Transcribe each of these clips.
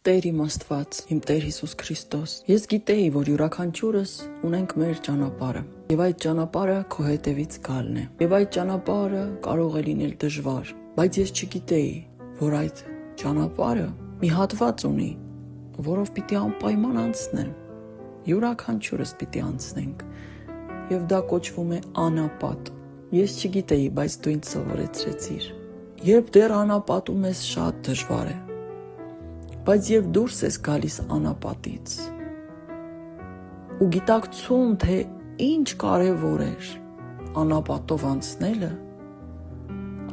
Տեր իմ Աստված, իմ Տեր Հիսուս Քրիստոս, ես գիտեի, որ յուրաքանչյուրս ունենք մեր ճանապարհը, եւ այդ ճանապարհը քո հետևից գալն է, եւ այդ ճանապարհը կարող է լինել դժվար, բայց ես չգիտեի, որ այդ ճանապարհը մի հատված ունի, որով պիտի անպայման անցնեմ, յուրաքանչյուրս պիտի անցնենք, եւ դա կոչվում է անապատ։ Ես չգիտեի, բայց դու ինձ սովորեցրեցիր։ Երբ դեռ անապատում ես, շատ դժվար է, բայց երբ դուրս ես գալիս անապատից ու գիտակցում, թե ինչ կարևոր էր անապատով անցնելը,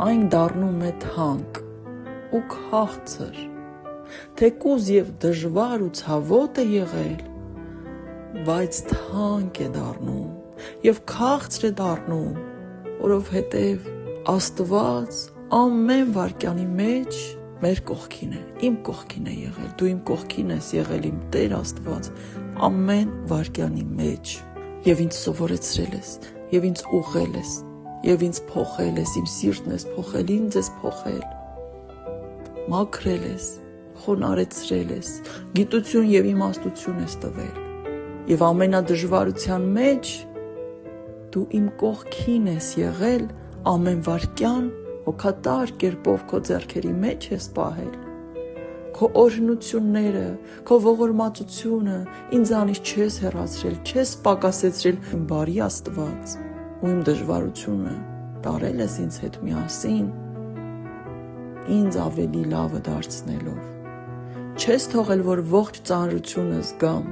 այն դառնում է թանկ ու քաղցր, թեկուզ եւ դժվար ու ցավոտ է եղել, բայց թանկ է դառնում եւ քաղցր է դառնում, որովհետեւ Աստված ամեն վարքյանի մեջ մեր կողքին է, իմ կողքին է եղել, դու իմ կողքին ես եղել, իմ Տեր Աստված, ամեն վարքյանի մեջ, եւ ինձ սովորեցրել ես, եւ ինձ ուղղել ես, եւ ինձ փոխել ես, իմ սիրտն ես փոխել, ինձ ես փոխել, մաքրել ես, խոնարհեցրել ես, գիտություն եւ իմաստություն ես տվել, եւ ամենադժվարության մեջ դու իմ կողքին ես եղել, ամեն վարքյան հոգատար կերպով քո ձեռքերի մեջ ես պահել, քո օրհնությունները, քո ողորմածությունը ինձանից չես հեռացրել, չես պակասեցրել, իմ բարի Աստված, ու իմ դժվարությունը տարել ես ինձ հետ միասին, ինձ ավելի լավը դարձնելով, չես թողել, որ ողջ ծանրությունը զգամ,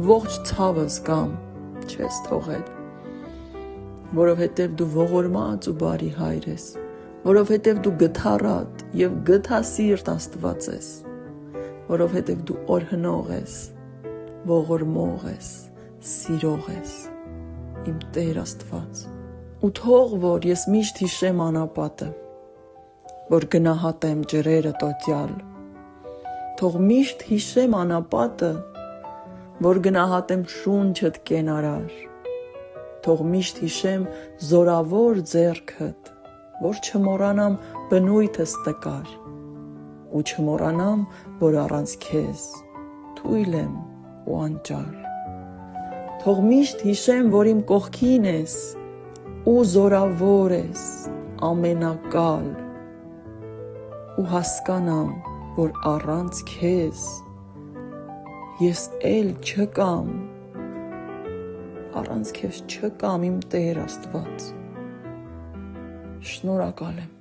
ողջ ցավը զգամ, չես թողել, որովհետև դու ողորմած ու բարի Հայր ես, որովհետև դու գթառատ եւ գթասիրտ Աստված ես, որովհետև դու օրհնող ես, ողորմող ես, սիրող ես, իմ Տեր Աստված, ու թող որ ես միշտ հիշեմ անապատը, որ գնահատեմ ջրերը տոտյալ, թող միշտ հիշեմ անապատը, որ գնահատեմ շունչդ կենարար, թող միշտ հիշեմ զորավոր ձեռքդ, որ չմոռանամ բնույթս տկար, ու չմոռանամ, որ առանց քեզ թույլ եմ ու անճար, թող միշտ հիշեմ, որ իմ կողքին ես ու զորավոր ես, ամենակալ, ու հասկանամ, որ առանց քեզ ես էլ չկամ, առանց քեզ չկամ, իմ Տեր Աստված, շնորհակալ եմ։